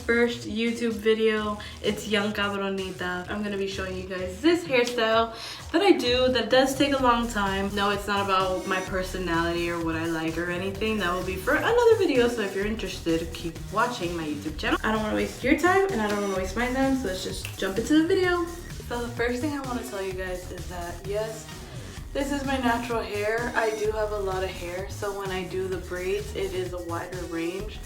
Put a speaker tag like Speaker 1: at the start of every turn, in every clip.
Speaker 1: first YouTube video. It's Young Cabronita. I'm gonna be showing you guys this hairstyle that I do that does take a long time. No, it's not about my personality or what I like or anything. That will be for another video, so if you're interested, keep watching my YouTube channel. I don't want to waste your time and I don't want to waste my time, so let's just jump into the video. So the first thing I want to tell you guys is that yes, this is my natural hair. I do have a lot of hair, so when I do the braids, it is a wider range.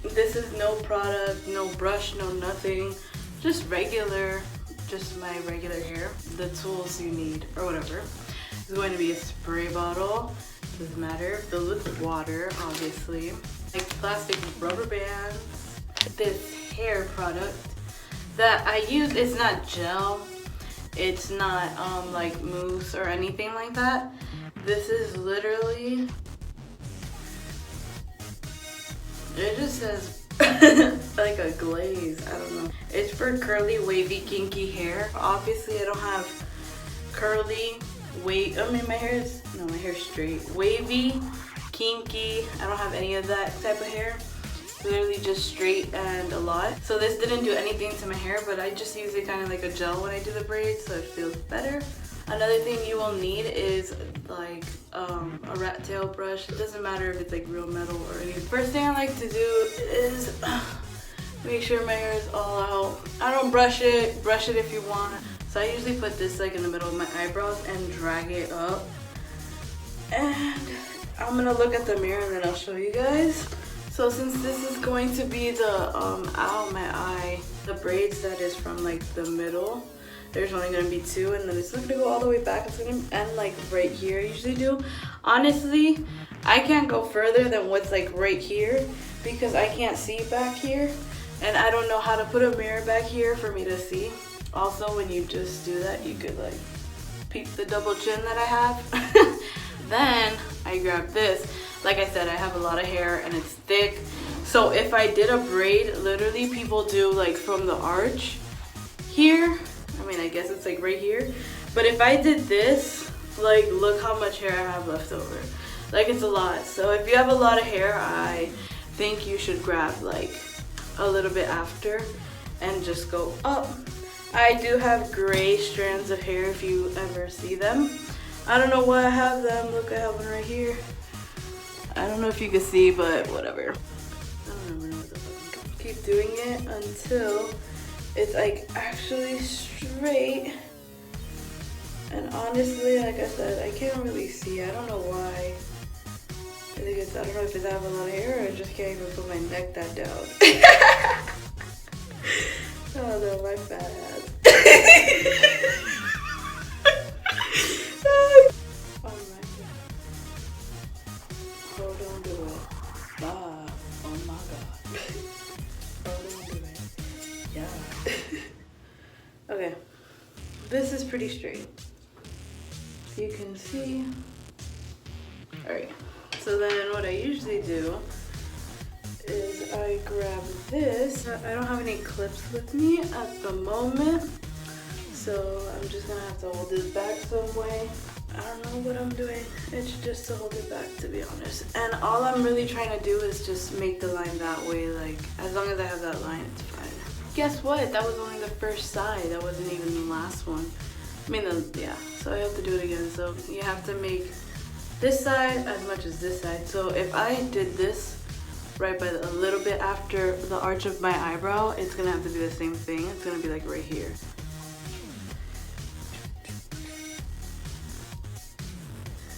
Speaker 1: This is no product, no brush, no nothing, just regular, just my regular hair. The tools you need, or whatever, is going to be a spray bottle, doesn't matter, filled with water, obviously, like plastic rubber bands, this hair product that I use. It's not gel, it's not like mousse or anything like that. This is literally, it just says like a glaze, I don't know. It's for curly, wavy, kinky hair. Obviously I don't have curly, my hair's straight. Wavy, kinky, I don't have any of that type of hair. Literally just straight and a lot. So this didn't do anything to my hair, but I just use it kind of like a gel when I do the braids, so it feels better. Another thing you will need is like a rat tail brush. It doesn't matter if it's like real metal or anything. First thing I like to do is make sure my hair is all out. I don't brush it if you want. So I usually put this like in the middle of my eyebrows and drag it up. And I'm gonna look at the mirror and then I'll show you guys. So since this is going to be the ow my eye, the braids that is from like the middle, there's only gonna be two, and then it's not gonna go all the way back. It's gonna end like right here. I usually do. Honestly, I can't go further than what's like right here because I can't see back here, and I don't know how to put a mirror back here for me to see. Also, when you just do that, you could like peep the double chin that I have. Then I grab this. Like I said, I have a lot of hair and it's thick. So if I did a braid, literally people do like from the arch here. I mean, I guess it's like right here. But if I did this, like look how much hair I have left over. Like it's a lot. So if you have a lot of hair, I think you should grab like a little bit after and just go up. I do have gray strands of hair if you ever see them. I don't know why I have them. Look, I have one right here. I don't know if you can see, but whatever. I don't know what the fuck. Keep doing it until it's like actually straight. And honestly, like I said, I can't really see. I don't know why. I don't know if it's I have a lot of hair or I just can't even put my neck that down. Oh no, my fat ass. Okay, this is pretty straight. You can see. Alright, so then what I usually do is I grab this. I don't have any clips with me at the moment, so I'm just gonna have to hold this back some way. I don't know what I'm doing. It's just to hold it back, to be honest. And all I'm really trying to do is just make the line that way. Like, as long as I have that line, it's fine. Guess what? That was only the first side. That wasn't even the last one. I mean, yeah. So I have to do it again. So you have to make this side as much as this side. So if I did this right by a little bit after the arch of my eyebrow, it's gonna have to be the same thing. It's gonna be like right here.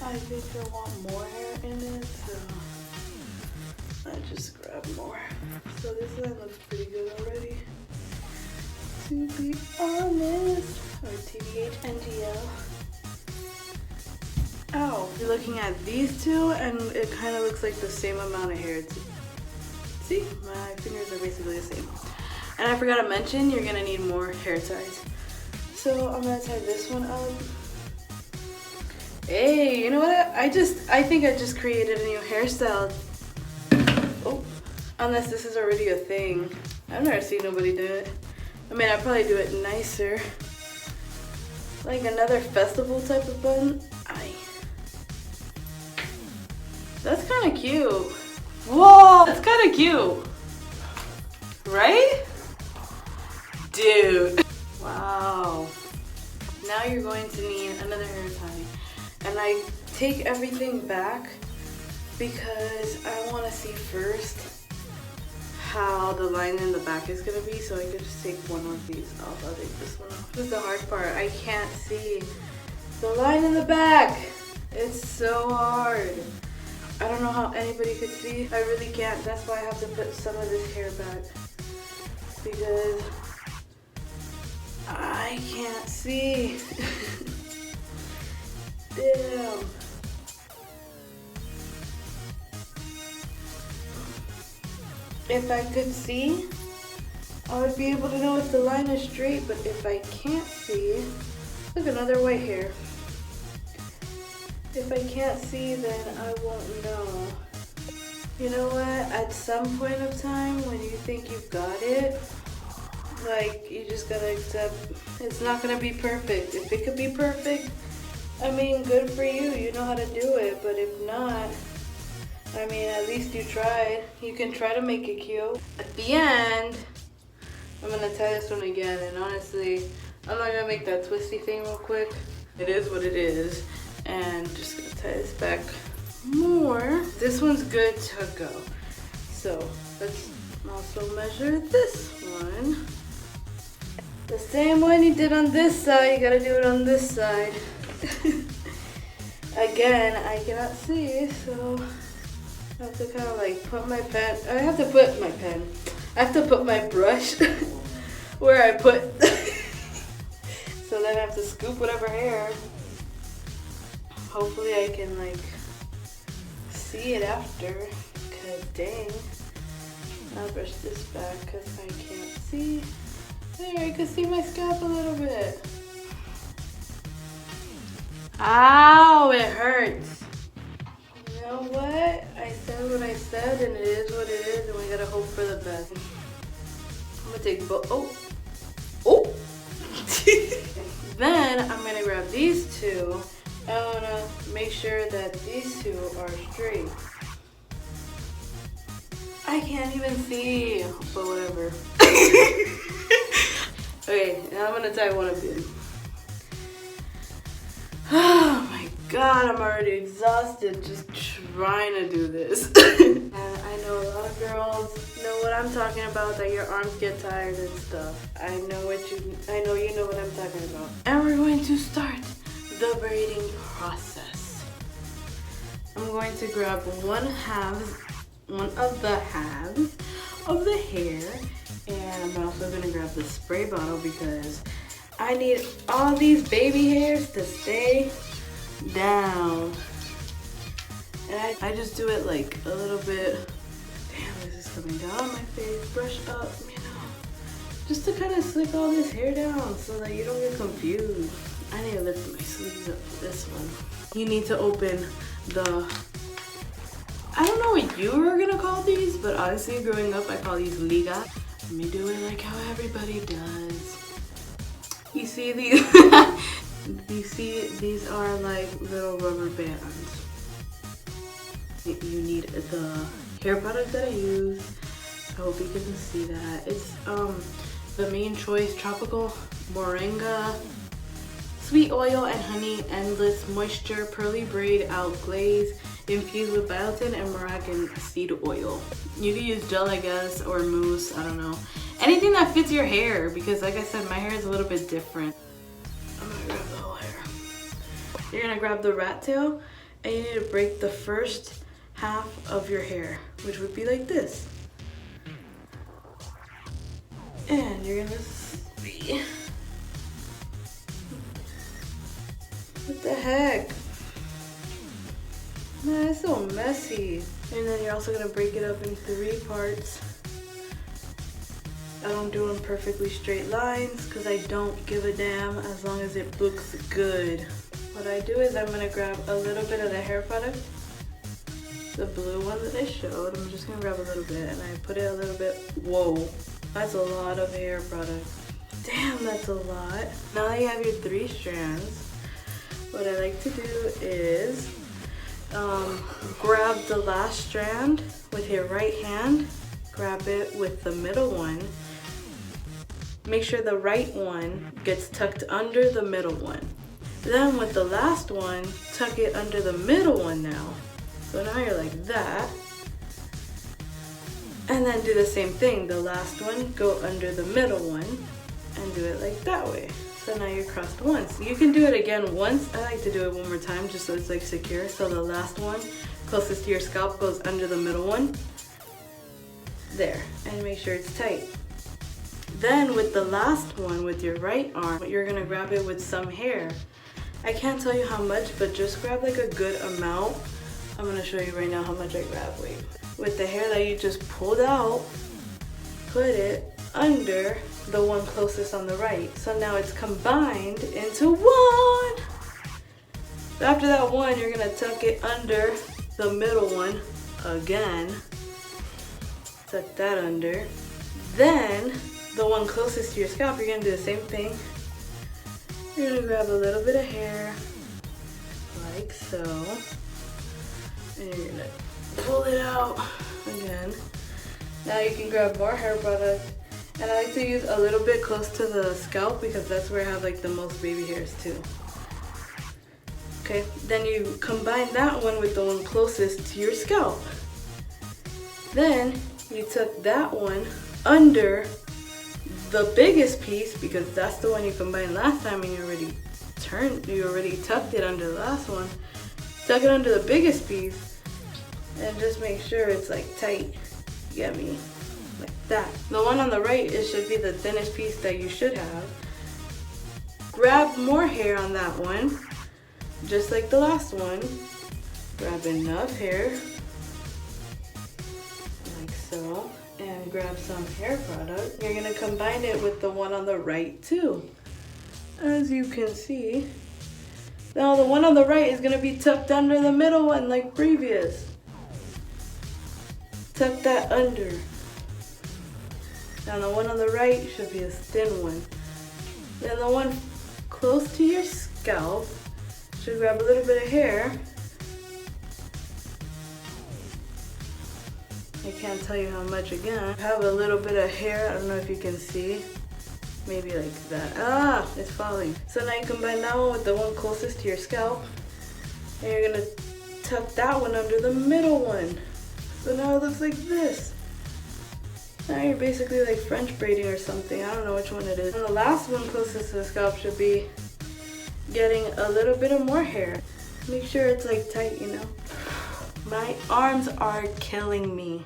Speaker 1: I think I want more hair in it, so I just grab more. So this line looks pretty good already, to be honest. Or TBH NGL. Ow! You're looking at these two and it kind of looks like the same amount of hair. See? My fingers are basically the same. And I forgot to mention, you're gonna need more hair ties. So I'm gonna tie this one up. Hey, you know what? I think I just created a new hairstyle. Oh, unless this is already a thing. I've never seen nobody do it. I mean, I'd probably do it nicer. Like another festival type of bun. That's kind of cute. Whoa, that's kind of cute. Right? Dude. Wow. Now you're going to need another hair tie. And I take everything back because I want to see first how the line in the back is going to be. So I could just take one of these off. I'll take this one off. This is the hard part. I can't see the line in the back. It's so hard. I don't know how anybody could see. I really can't. That's why I have to put some of this hair back. Because I can't see. Damn. If I could see, I would be able to know if the line is straight, but if I can't see, look, another white hair. If I can't see, then I won't know. You know what? At some point of time, when you think you've got it, like, you just gotta accept it's not gonna be perfect. If it could be perfect, I mean, good for you. You know how to do it. But if not, I mean, at least you tried. You can try to make it cute. At the end, I'm gonna tie this one again. And honestly, I'm not gonna make that twisty thing real quick. It is what it is. And just gonna tie this back more. This one's good to go. So let's also measure this one. The same one you did on this side, you gotta do it on this side. Again, I cannot see, so I have to kind of like put my pen. I have to put my pen. I have to put my brush where I put. So then I have to scoop whatever hair. Hopefully I can like see it after, cause dang. I'll brush this back cause I can't see. There, I can see my scalp a little bit. Ow, it hurts. You know what? I said what I said and it is what it is and we gotta hope for the best. I'm gonna take both, oh. Then I'm gonna grab these two. I want to make sure that these two are straight. I can't even see, but whatever. Okay, now I'm going to tie one of them. Oh my god, I'm already exhausted just trying to do this. And I know a lot of girls know what I'm talking about, that your arms get tired and stuff. I know you know what I'm talking about. And we're going to start the braiding process. I'm going to grab one of the halves of the hair, and I'm also going to grab the spray bottle because I need all these baby hairs to stay down. And I just do it like a little bit. Damn, this is coming down my face. Brush up, you know, just to kind of slick all this hair down so that you don't get confused. I need to lift my sleeves up for this one. You need to open the, I don't know what you were gonna call these, but honestly, growing up, I call these liga. Let me do it like how everybody does. You see these? You see, these are like little rubber bands. You need the hair product that I use. I hope you can see that. It's the Main Choice Tropical Moringa Sweet Oil and Honey Endless Moisture Pearly Braid Out Glaze infused with biotin and Moroccan seed oil. You can use gel, I guess, or mousse, I don't know. Anything that fits your hair, because like I said, my hair is a little bit different. I'm gonna grab the whole hair. You're gonna grab the rat tail and you need to break the first half of your hair, which would be like this. And you're gonna see. What the heck? Man, it's so messy. And then you're also gonna break it up in 3 parts. I don't do them perfectly straight lines because I don't give a damn as long as it looks good. What I do is I'm gonna grab a little bit of the hair product, the blue one that I showed. I'm just gonna grab a little bit and I put it a little bit. Whoa, that's a lot of hair product. Damn, that's a lot. Now that you have your 3 strands, what I like to do is grab the last strand with your right hand grab it with the middle one. Make sure the right one gets tucked under the middle one. Then with the last one, tuck it under the middle one now. So now you're like that. And then do the same thing. The last one, go under the middle one and do it like that way. So now you're crossed once. You can do it again once. I like to do it one more time just so it's like secure. So the last one closest to your scalp goes under the middle one. There, and make sure it's tight. Then with the last one with your right arm, you're gonna grab it with some hair. I can't tell you how much, but just grab like a good amount. I'm gonna show you right now how much I grab. Wait. With the hair that you just pulled out, put it under the one closest on the right. So now it's combined into one. After that one, you're gonna tuck it under the middle one again. Tuck that under. Then the one closest to your scalp, you're gonna do the same thing. You're gonna grab a little bit of hair, like so, and you're gonna pull it out again. Now you can grab more hair product, and I like to use a little bit close to the scalp because that's where I have like the most baby hairs too. Okay, then you combine that one with the one closest to your scalp. Then you tuck that one under the biggest piece because that's the one you combined last time and you already tucked it under the last one. Tuck it under the biggest piece and just make sure it's like tight. You get me? Like that. The one on the right, it should be the thinnest piece that you should have. Grab more hair on that one, just like the last one. Grab enough hair, like so. And grab some hair product. You're gonna combine it with the one on the right too. As you can see. Now the one on the right is gonna be tucked under the middle one like previous. Tuck that under. Now the one on the right should be a thin one. Then the one close to your scalp should grab a little bit of hair. I can't tell you how much again. I have a little bit of hair, I don't know if you can see. Maybe like that. Ah, it's falling. So now you combine that one with the one closest to your scalp. And you're gonna tuck that one under the middle one. So now it looks like this. Now you're basically like French braiding or something. I don't know which one it is. And the last one closest to the scalp should be getting a little bit of more hair. Make sure it's like tight, you know. My arms are killing me.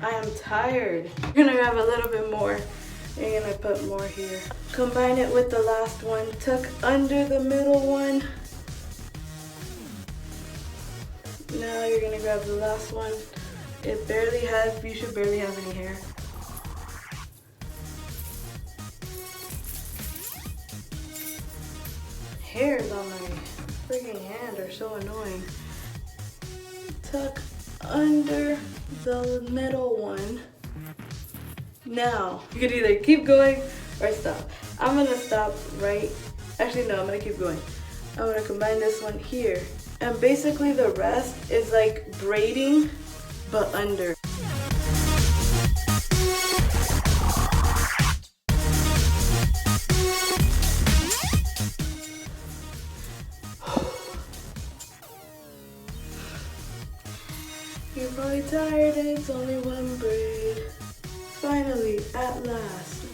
Speaker 1: I am tired. You're gonna grab a little bit more. You're gonna put more here. Combine it with the last one. Tuck under the middle one. Now you're gonna grab the last one. You should barely have any hair. Hairs on my freaking hand are so annoying. Tuck under the middle one. Now, you can either keep going or stop. I'm gonna stop right, actually no, I'm gonna keep going. I'm gonna combine this one here. And basically the rest is like braiding, but under. You're probably tired and it's only one braid. Finally, at last.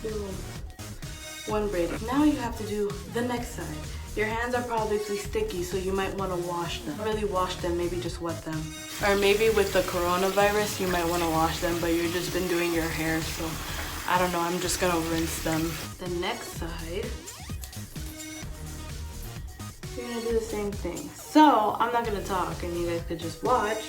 Speaker 1: Boom. One braid. Now you have to do the next side. Your hands are probably sticky, so you might want to wash them. Not really wash them, maybe just wet them. Or maybe with the coronavirus, you might want to wash them, but you've just been doing your hair, so I don't know, I'm just gonna rinse them. The next side, you're gonna do the same thing. So, I'm not gonna talk and you guys could just watch.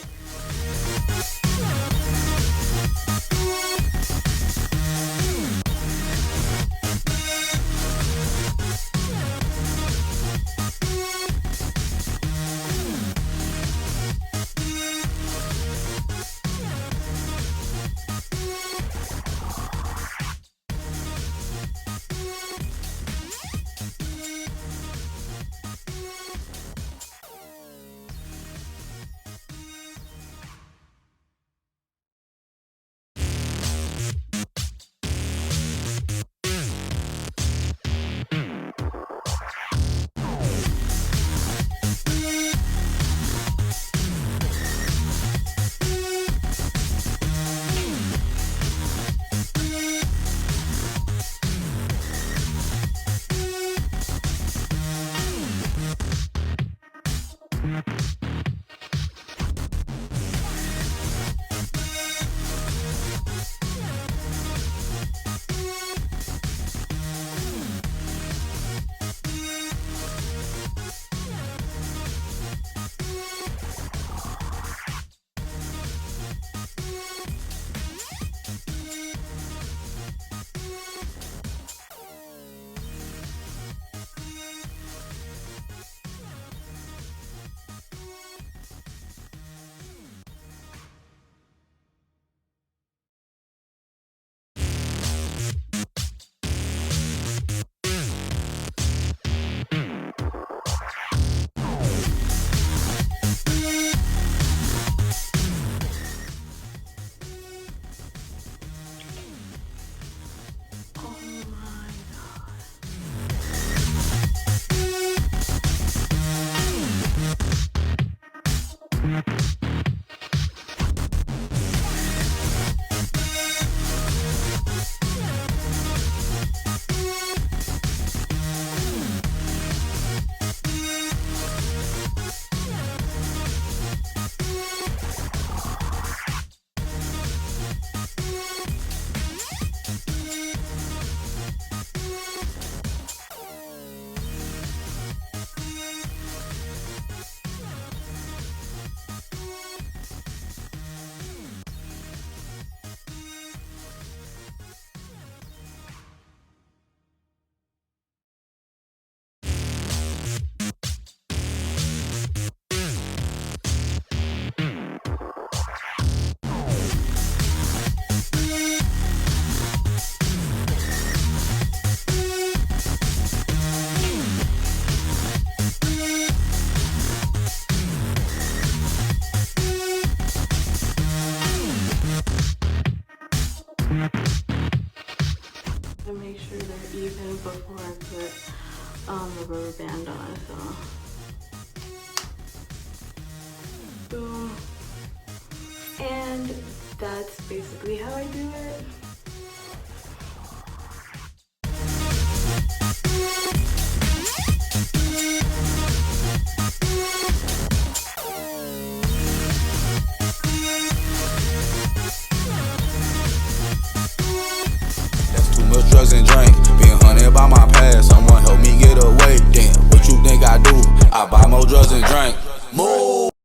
Speaker 1: I make sure they're even before I put the rubber band on. So, boom, and that's basically how I do it.
Speaker 2: Drugs and drink, being hunted by my past. Someone help me get away. Damn, what you think I do? I buy more drugs and drink. Move.